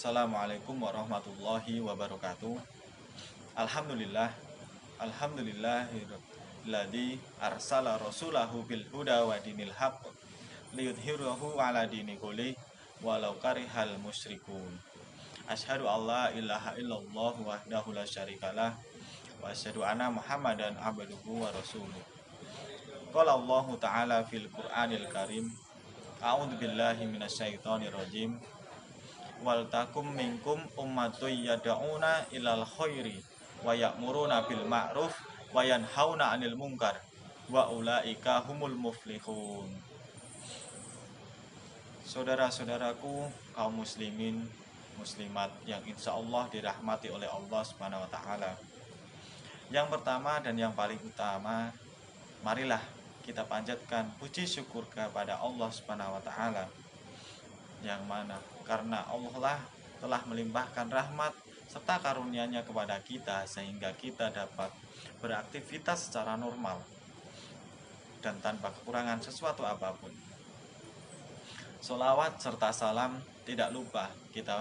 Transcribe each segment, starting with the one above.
Assalamualaikum warahmatullahi wabarakatuh. Alhamdulillah, alhamdulillahilladzi arsala rasulahu bil huda wa dinil haqq liyudhhirahu ala dini kulli walau karihal musyrikun. Asyhadu alla ilaha illallah wahdahu la syarikalah wa asyhadu anna Muhammadan abduhu wa rasuluh. Qala Allah Ta'ala fil Qur'anil Karim. A'udzu billahi minasyaitonir rajim. Wal takum minkum ummatun yad'una ilal khairi wa ya'muruna bil ma'ruf wa yanhauna 'anil munkar wa ulaika humul muflihun. Saudara-saudaraku kaum muslimin muslimat yang insya Allah dirahmati oleh Allah Subhanahu wa taala. Yang pertama dan yang paling utama, marilah kita panjatkan puji syukur kepada Allah Subhanahu wa taala. Yang mana karena Allah lah telah melimpahkan rahmat serta karunia-Nya kepada kita sehingga kita dapat beraktivitas secara normal dan tanpa kekurangan sesuatu apapun. Sholawat serta salam tidak lupa kita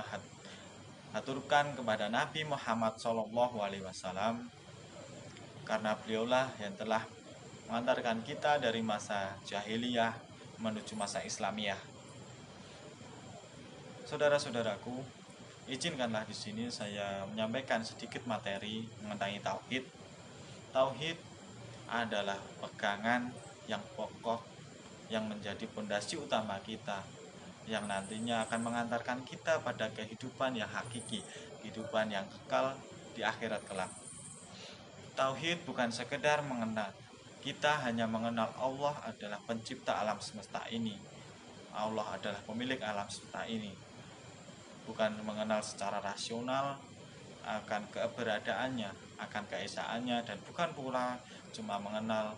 haturkan kepada Nabi Muhammad SAW, karena beliaulah yang telah mengantarkan kita dari masa jahiliyah menuju masa Islamiyah. Saudara-saudaraku, izinkanlah di sini saya menyampaikan sedikit materi mengenai tauhid. Tauhid adalah pegangan yang pokok yang menjadi pondasi utama kita, yang nantinya akan mengantarkan kita pada kehidupan yang hakiki, kehidupan yang kekal di akhirat kelak. Tauhid bukan sekedar mengenal, kita hanya mengenal Allah adalah pencipta alam semesta ini. Allah adalah pemilik alam semesta ini. Bukan mengenal secara rasional akan keberadaannya, akan keesaannya, dan bukan pula cuma mengenal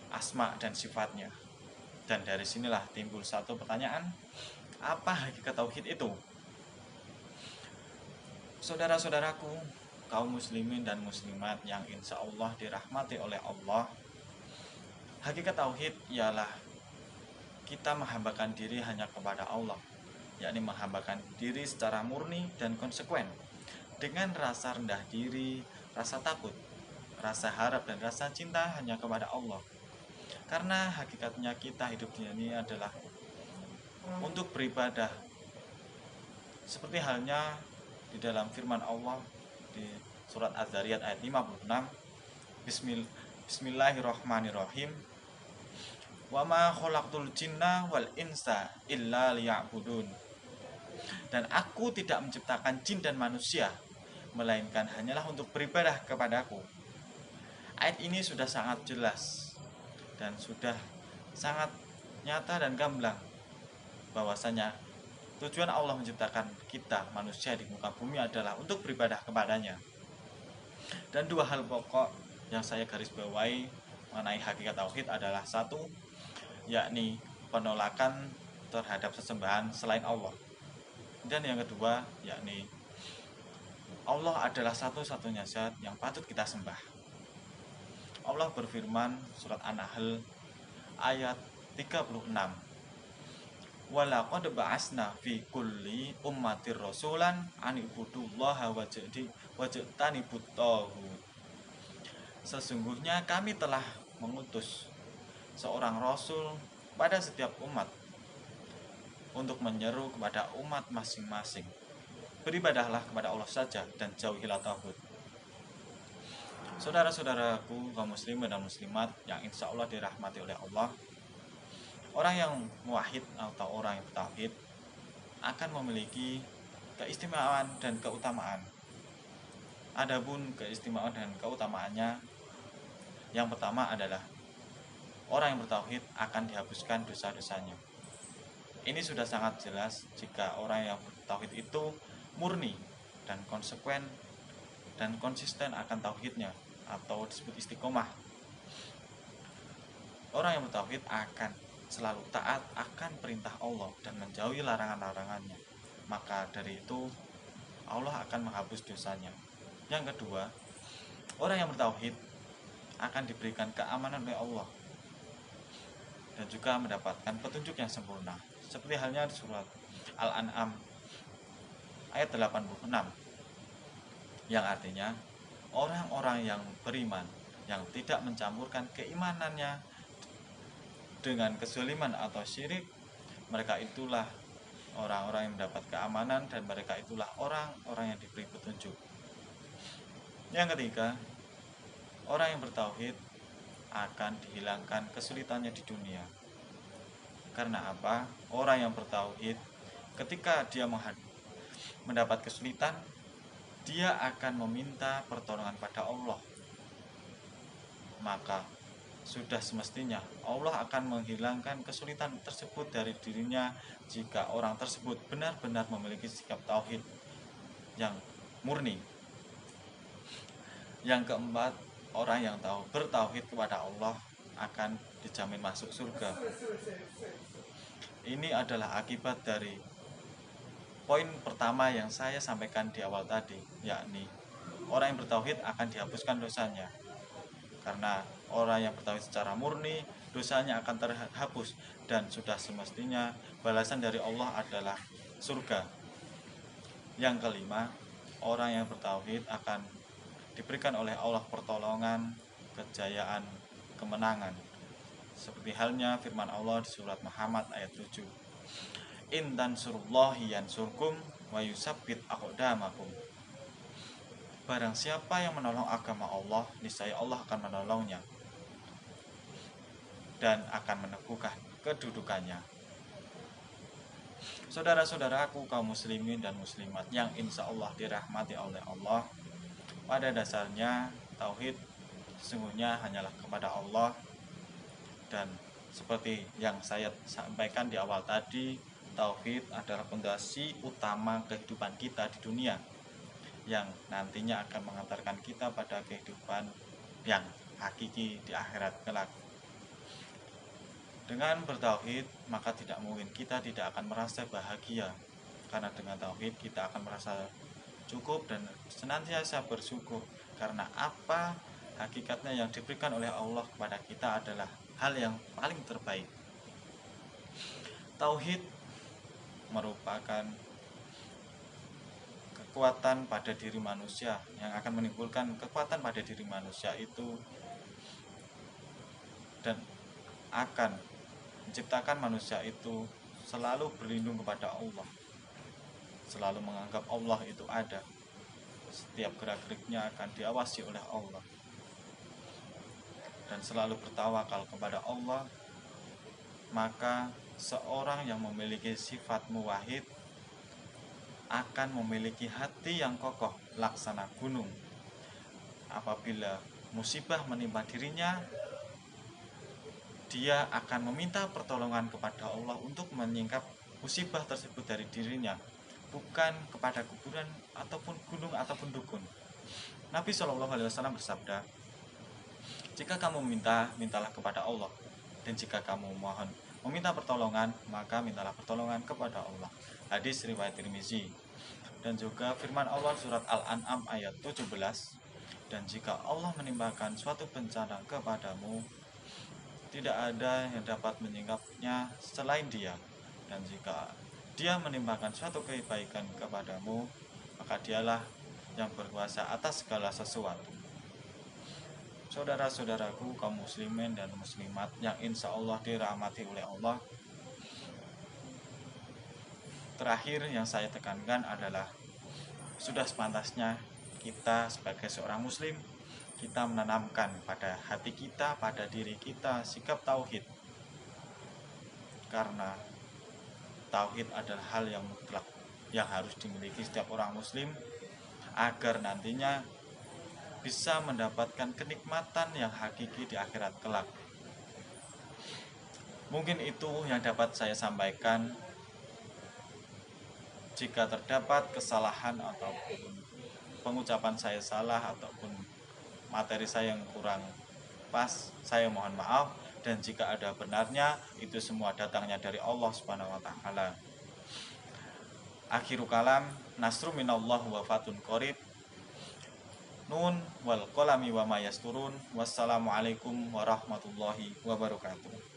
asma dan sifatnya. Dan dari sinilah timbul satu pertanyaan, apa hakikat tauhid itu? Saudara-saudaraku, kaum muslimin dan muslimat yang insya Allah dirahmati oleh Allah, hakikat tauhid ialah kita menghambakan diri hanya kepada Allah, yakni menghambakan diri secara murni dan konsekuen, dengan rasa rendah diri, rasa takut, rasa harap dan rasa cinta hanya kepada Allah. Karena hakikatnya kita hidup di dunia ini adalah untuk beribadah, seperti halnya di dalam firman Allah di surat Az-Zariyat ayat 56, Bismillahirrahmanirrahim. Wa ma khalaqtul jinna wal insa illa liya'budun. Dan aku tidak menciptakan jin dan manusia melainkan hanyalah untuk beribadah kepadaku. Ayat ini sudah sangat jelas dan sudah sangat nyata dan gamblang bahwasanya tujuan Allah menciptakan kita manusia di muka bumi adalah untuk beribadah kepadanya. Dan dua hal pokok yang saya garis bawahi mengenai hakikat tauhid adalah satu, yakni penolakan terhadap sesembahan selain Allah. Dan yang kedua, yakni Allah adalah satu-satunya zat yang patut kita sembah. Allah berfirman surat An-Nahl ayat 36. Walaqad ba'asna fi kulli ummatir rasulan an ibudullaha wajtanibut taghut. Sesungguhnya kami telah mengutus seorang rasul pada setiap umat untuk menyeru kepada umat masing-masing, beribadahlah kepada Allah saja dan jauhilah taghut. Saudara-saudaraku kaum muslimin dan muslimat yang insya Allah dirahmati oleh Allah, orang yang muwahhid atau orang yang bertauhid akan memiliki keistimewaan dan keutamaan. Adapun keistimewaan dan keutamaannya, yang pertama adalah orang yang bertauhid akan dihapuskan dosa-dosanya. Ini sudah sangat jelas jika orang yang bertauhid itu murni dan konsekuen dan konsisten akan tauhidnya, atau disebut istiqomah. Orang yang bertauhid akan selalu taat akan perintah Allah dan menjauhi larangan-larangannya. Maka dari itu Allah akan menghapus dosanya. Yang kedua, orang yang bertauhid akan diberikan keamanan oleh Allah dan juga mendapatkan petunjuk yang sempurna. Seperti halnya di surat Al-An'am ayat 86, yang artinya orang-orang yang beriman yang tidak mencampurkan keimanannya dengan kezaliman atau syirik, mereka itulah orang-orang yang mendapat keamanan, dan mereka itulah orang-orang yang diberi petunjuk. Yang ketiga, orang yang bertauhid akan dihilangkan kesulitannya di dunia. Karena apa? Orang yang bertauhid ketika dia mendapat kesulitan, dia akan meminta pertolongan pada Allah. Maka sudah semestinya Allah akan menghilangkan kesulitan tersebut dari dirinya jika orang tersebut benar-benar memiliki sikap tauhid yang murni. Yang keempat, orang yang bertauhid kepada Allah akan dijamin masuk surga. Ini adalah akibat dari poin pertama yang saya sampaikan di awal tadi, yakni orang yang bertauhid akan dihapuskan dosanya. Karena orang yang bertauhid secara murni, dosanya akan terhapus, dan sudah semestinya balasan dari Allah adalah surga. Yang kelima, orang yang bertauhid akan diberikan oleh Allah pertolongan, kejayaan, kemenangan. Seperti halnya firman Allah di surat Muhammad ayat 7. In tansurullahi yansurkum wa yusabbit aqdamakum. Barang siapa yang menolong agama Allah, niscaya Allah akan menolongnya dan akan meneguhkan kedudukannya. Saudara-saudaraku kaum muslimin dan muslimat yang insya Allah dirahmati oleh Allah, pada dasarnya tauhid sesungguhnya hanyalah kepada Allah. Dan seperti yang saya sampaikan di awal tadi, tauhid adalah fondasi utama kehidupan kita di dunia, yang nantinya akan mengantarkan kita pada kehidupan yang hakiki di akhirat kelak. Dengan bertauhid, maka tidak mungkin kita tidak akan merasa bahagia, karena dengan tauhid kita akan merasa cukup dan senantiasa bersyukur, karena apa hakikatnya yang diberikan oleh Allah kepada kita adalah hal yang paling terbaik. Tauhid merupakan kekuatan pada diri manusia yang akan menimbulkan kekuatan pada diri manusia itu, dan akan menciptakan manusia itu selalu berlindung kepada Allah, selalu menganggap Allah itu ada, setiap gerak-geriknya akan diawasi oleh Allah, dan selalu bertawakal kepada Allah. Maka seorang yang memiliki sifat muwahhid akan memiliki hati yang kokoh laksana gunung. Apabila musibah menimpa dirinya, dia akan meminta pertolongan kepada Allah untuk menyingkap musibah tersebut dari dirinya, bukan kepada kuburan ataupun gunung ataupun dukun. Nabi SAW bersabda, jika kamu minta, mintalah kepada Allah, dan jika kamu meminta pertolongan, maka mintalah pertolongan kepada Allah. Hadis riwayat Tirmizi. Dan juga firman Allah surat Al-An'am ayat 17, dan jika Allah menimpakan suatu bencana kepadamu, tidak ada yang dapat menyingkapnya selain Dia, dan jika Dia menimpakan suatu kebaikan kepadamu, maka Dialah yang berkuasa atas segala sesuatu. Saudara-saudaraku kaum muslimin dan muslimat yang insya Allah dirahmati oleh Allah, terakhir yang saya tekankan adalah sudah sepantasnya kita sebagai seorang muslim, kita menanamkan pada hati kita, pada diri kita sikap tauhid. Karena tauhid adalah hal yang mutlak yang harus dimiliki setiap orang muslim, agar nantinya bisa mendapatkan kenikmatan yang hakiki di akhirat kelak. Mungkin itu yang dapat saya sampaikan. Jika terdapat kesalahan ataupun pengucapan saya salah ataupun materi saya yang kurang pas, saya mohon maaf. Dan jika ada benarnya, itu semua datangnya dari Allah Subhanahu wa taala. Akhiru kalam, nasru minallah wa fatun qarib. Nun wal qalami wa ma yasturun. Wassalamualaikum warahmatullahi wabarakatuh.